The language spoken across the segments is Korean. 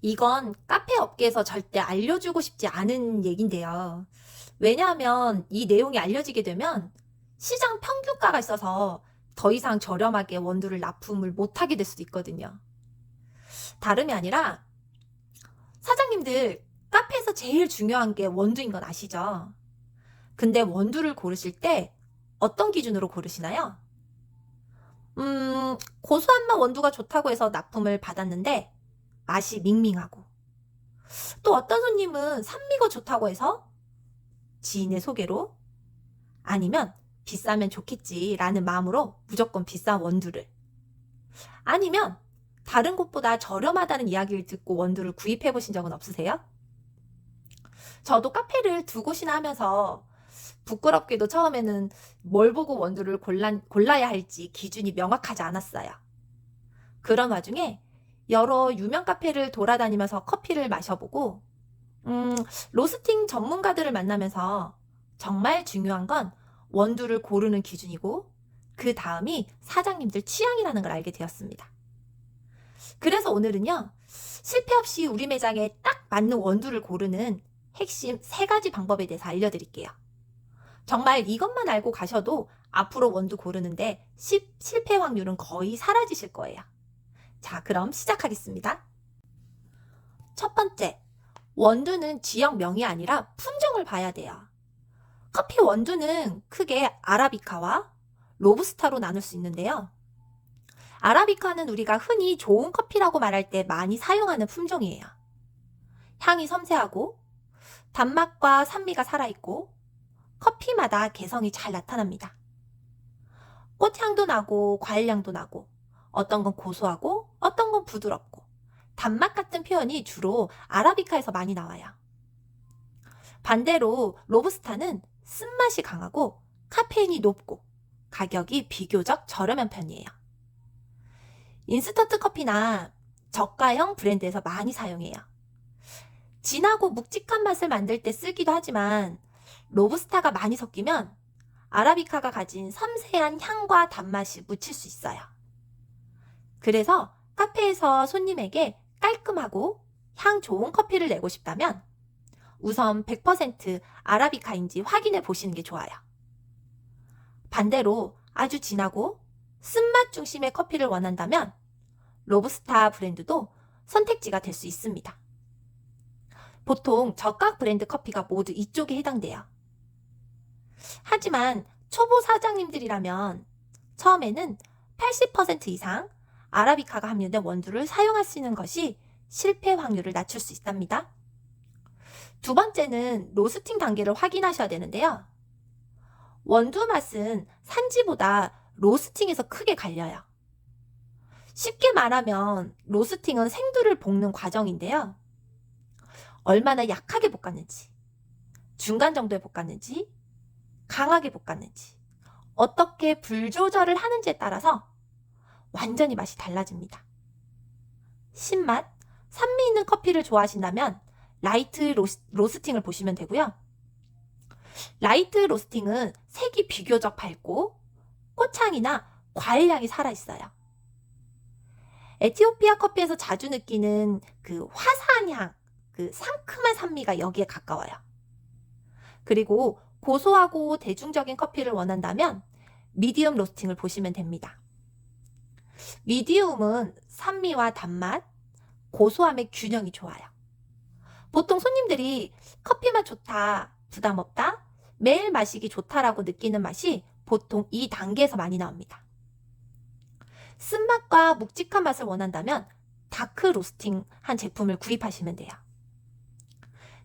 이건 카페 업계에서 절대 알려주고 싶지 않은 얘긴데요. 왜냐하면 이 내용이 알려지게 되면 시장 평균가가 있어서 더 이상 저렴하게 원두를 납품을 못하게 될 수도 있거든요. 다름이 아니라 사장님들 카페에서 제일 중요한 게 원두인 건 아시죠? 근데 원두를 고르실 때 어떤 기준으로 고르시나요? 고소한 맛 원두가 좋다고 해서 납품을 받았는데 맛이 밍밍하고, 또 어떤 손님은 산미가 좋다고 해서 지인의 소개로, 아니면 비싸면 좋겠지라는 마음으로 무조건 비싼 원두를, 아니면 다른 곳보다 저렴하다는 이야기를 듣고 원두를 구입해 보신 적은 없으세요? 저도 카페를 두 곳이나 하면서 부끄럽게도 처음에는 뭘 보고 원두를 골라야 할지 기준이 명확하지 않았어요. 그런 와중에 여러 유명 카페를 돌아다니면서 커피를 마셔보고, 로스팅 전문가들을 만나면서 정말 중요한 건 원두를 고르는 기준이고, 그 다음이 사장님들 취향이라는 걸 알게 되었습니다. 그래서 오늘은요, 실패 없이 우리 매장에 딱 맞는 원두를 고르는 핵심 3가지 방법에 대해서 알려드릴게요. 정말 이것만 알고 가셔도 앞으로 원두 고르는데 실패 확률은 거의 사라지실 거예요. 자, 그럼 시작하겠습니다. 첫 번째, 원두는 지역명이 아니라 품종을 봐야 돼요. 커피 원두는 크게 아라비카와 로부스타로 나눌 수 있는데요. 아라비카는 우리가 흔히 좋은 커피라고 말할 때 많이 사용하는 품종이에요. 향이 섬세하고 단맛과 산미가 살아있고 커피마다 개성이 잘 나타납니다. 꽃향도 나고 과일향도 나고, 어떤 건 고소하고 어떤 건 부드럽고, 단맛 같은 표현이 주로 아라비카에서 많이 나와요. 반대로 로부스타는 쓴맛이 강하고 카페인이 높고 가격이 비교적 저렴한 편이에요. 인스턴트 커피나 저가형 브랜드에서 많이 사용해요. 진하고 묵직한 맛을 만들 때 쓰기도 하지만, 로부스타가 많이 섞이면 아라비카가 가진 섬세한 향과 단맛이 묻힐 수 있어요. 그래서 카페에서 손님에게 깔끔하고 향 좋은 커피를 내고 싶다면 우선 100% 아라비카인지 확인해 보시는 게 좋아요. 반대로 아주 진하고 쓴맛 중심의 커피를 원한다면 로부스타 브랜드도 선택지가 될 수 있습니다. 보통 저가 브랜드 커피가 모두 이쪽에 해당돼요. 하지만 초보 사장님들이라면 처음에는 80% 이상 아라비카가 함유된 원두를 사용하시는 것이 실패 확률을 낮출 수 있답니다. 두 번째는 로스팅 단계를 확인하셔야 되는데요. 원두 맛은 산지보다 로스팅에서 크게 갈려요. 쉽게 말하면 로스팅은 생두를 볶는 과정인데요. 얼마나 약하게 볶았는지, 중간 정도에 볶았는지, 강하게 볶았는지, 어떻게 불 조절을 하는지에 따라서 완전히 맛이 달라집니다. 신맛, 산미 있는 커피를 좋아하신다면 라이트 로스팅을 보시면 되고요. 라이트 로스팅은 색이 비교적 밝고 꽃향이나 과일향이 살아있어요. 에티오피아 커피에서 자주 느끼는 그 화사한 향, 그 상큼한 산미가 여기에 가까워요. 그리고 고소하고 대중적인 커피를 원한다면 미디움 로스팅을 보시면 됩니다. 미디움은 산미와 단맛, 고소함의 균형이 좋아요. 보통 손님들이 커피 맛 좋다, 부담 없다, 매일 마시기 좋다라고 느끼는 맛이 보통 이 단계에서 많이 나옵니다. 쓴맛과 묵직한 맛을 원한다면 다크 로스팅 한 제품을 구입하시면 돼요.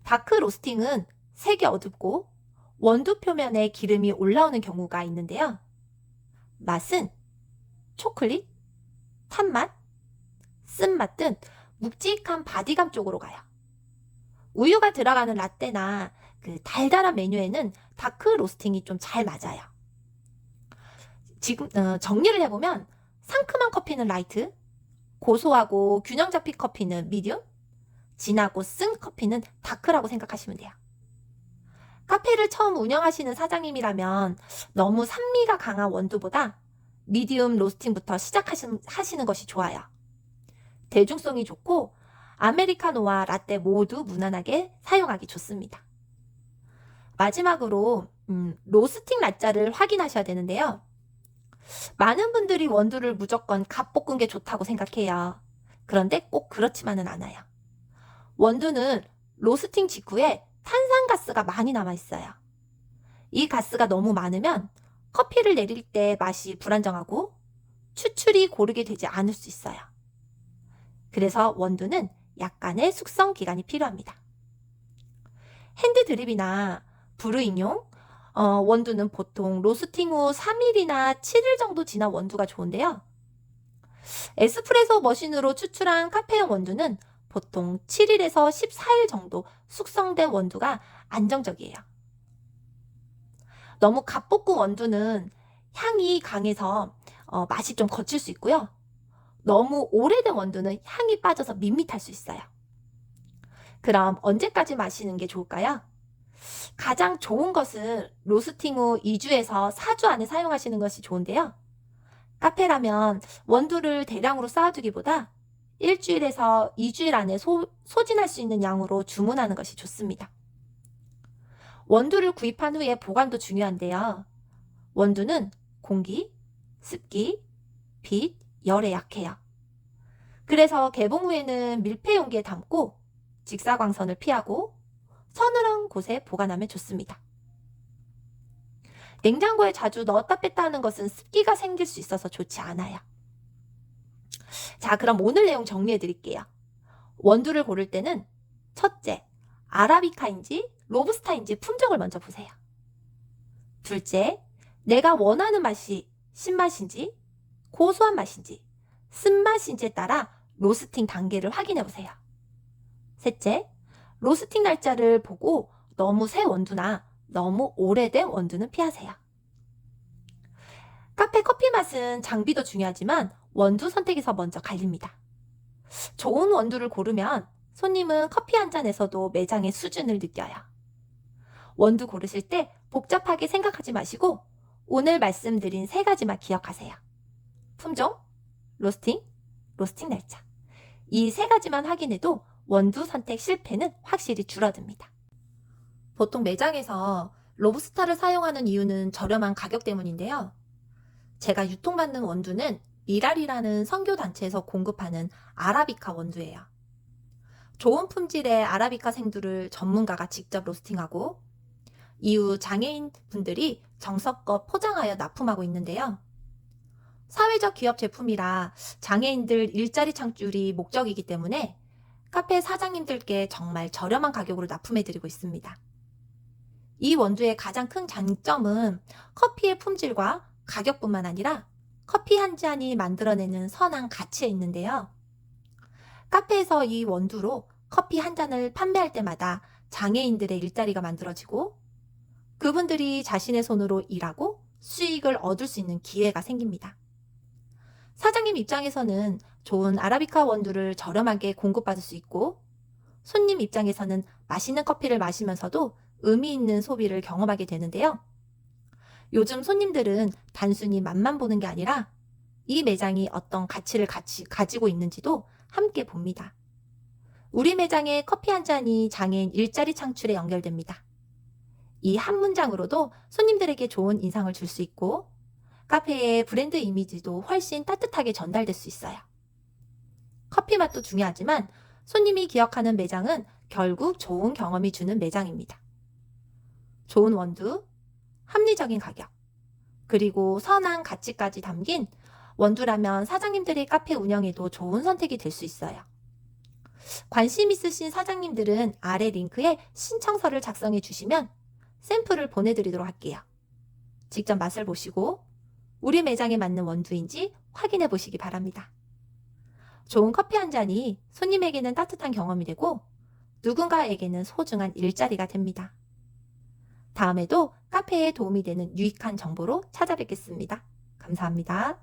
다크 로스팅은 색이 어둡고 원두 표면에 기름이 올라오는 경우가 있는데요. 맛은 초콜릿, 탄맛, 쓴맛 등 묵직한 바디감 쪽으로 가요. 우유가 들어가는 라떼나 그 달달한 메뉴에는 다크 로스팅이 좀 잘 맞아요. 지금 정리를 해보면 상큼한 커피는 라이트, 고소하고 균형 잡힌 커피는 미디움, 진하고 쓴 커피는 다크라고 생각하시면 돼요. 카페를 처음 운영하시는 사장님이라면 너무 산미가 강한 원두보다 미디움 로스팅부터 시작하시는 것이 좋아요. 대중성이 좋고 아메리카노와 라떼 모두 무난하게 사용하기 좋습니다. 마지막으로 로스팅 날짜를 확인하셔야 되는데요. 많은 분들이 원두를 무조건 갓볶은 게 좋다고 생각해요. 그런데 꼭 그렇지만은 않아요. 원두는 로스팅 직후에 탄산가스가 많이 남아있어요. 이 가스가 너무 많으면 커피를 내릴 때 맛이 불안정하고 추출이 고르게 되지 않을 수 있어요. 그래서 원두는 약간의 숙성 기간이 필요합니다. 핸드 드립이나 브루잉용 원두는 보통 로스팅 후 3일이나 7일 정도 지난 원두가 좋은데요. 에스프레소 머신으로 추출한 카페용 원두는 보통 7일에서 14일 정도 숙성된 원두가 안정적이에요. 너무 갓볶은 원두는 향이 강해서 맛이 좀 거칠 수 있고요. 너무 오래된 원두는 향이 빠져서 밋밋할 수 있어요. 그럼 언제까지 마시는 게 좋을까요? 가장 좋은 것은 로스팅 후 2주에서 4주 안에 사용하시는 것이 좋은데요. 카페라면 원두를 대량으로 쌓아두기보다 일주일에서 2주일 안에 소진할 수 있는 양으로 주문하는 것이 좋습니다. 원두를 구입한 후에 보관도 중요한데요. 원두는 공기, 습기, 빛, 열에 약해요. 그래서 개봉 후에는 밀폐 용기에 담고 직사광선을 피하고 서늘한 곳에 보관하면 좋습니다. 냉장고에 자주 넣었다 뺐다 하는 것은 습기가 생길 수 있어서 좋지 않아요. 자, 그럼 오늘 내용 정리해 드릴게요. 원두를 고를 때는 첫째, 아라비카인지 로부스타인지 품종을 먼저 보세요. 둘째, 내가 원하는 맛이 신맛인지 고소한 맛인지 쓴맛인지에 따라 로스팅 단계를 확인해 보세요. 셋째, 로스팅 날짜를 보고 너무 새 원두나 너무 오래된 원두는 피하세요. 카페 커피 맛은 장비도 중요하지만 원두 선택에서 먼저 갈립니다. 좋은 원두를 고르면 손님은 커피 한 잔에서도 매장의 수준을 느껴요. 원두 고르실 때 복잡하게 생각하지 마시고 오늘 말씀드린 3가지만 기억하세요. 품종, 로스팅, 로스팅 날짜. 이 3가지만 확인해도 원두 선택 실패는 확실히 줄어듭니다. 보통 매장에서 로부스타를 사용하는 이유는 저렴한 가격 때문인데요. 제가 유통받는 원두는 미랄이라는 선교단체에서 공급하는 아라비카 원두예요. 좋은 품질의 아라비카 생두를 전문가가 직접 로스팅하고 이후 장애인 분들이 정성껏 포장하여 납품하고 있는데요. 사회적 기업 제품이라 장애인들 일자리 창출이 목적이기 때문에 카페 사장님들께 정말 저렴한 가격으로 납품해드리고 있습니다. 이 원두의 가장 큰 장점은 커피의 품질과 가격뿐만 아니라 커피 한 잔이 만들어내는 선한 가치에 있는데요. 카페에서 이 원두로 커피 한 잔을 판매할 때마다 장애인들의 일자리가 만들어지고 그분들이 자신의 손으로 일하고 수익을 얻을 수 있는 기회가 생깁니다. 사장님 입장에서는 좋은 아라비카 원두를 저렴하게 공급받을 수 있고 손님 입장에서는 맛있는 커피를 마시면서도 의미 있는 소비를 경험하게 되는데요. 요즘 손님들은 단순히 맛만 보는 게 아니라 이 매장이 어떤 가치를 가지고 있는지도 함께 봅니다. 우리 매장의 커피 한 잔이 장애인 일자리 창출에 연결됩니다. 이 한 문장으로도 손님들에게 좋은 인상을 줄 수 있고 카페의 브랜드 이미지도 훨씬 따뜻하게 전달될 수 있어요. 커피 맛도 중요하지만 손님이 기억하는 매장은 결국 좋은 경험이 주는 매장입니다. 좋은 원두, 합리적인 가격, 그리고 선한 가치까지 담긴 원두라면 사장님들의 카페 운영에도 좋은 선택이 될 수 있어요. 관심 있으신 사장님들은 아래 링크에 신청서를 작성해 주시면 샘플을 보내드리도록 할게요. 직접 맛을 보시고 우리 매장에 맞는 원두인지 확인해 보시기 바랍니다. 좋은 커피 한 잔이 손님에게는 따뜻한 경험이 되고 누군가에게는 소중한 일자리가 됩니다. 다음에도 카페에 도움이 되는 유익한 정보로 찾아뵙겠습니다. 감사합니다.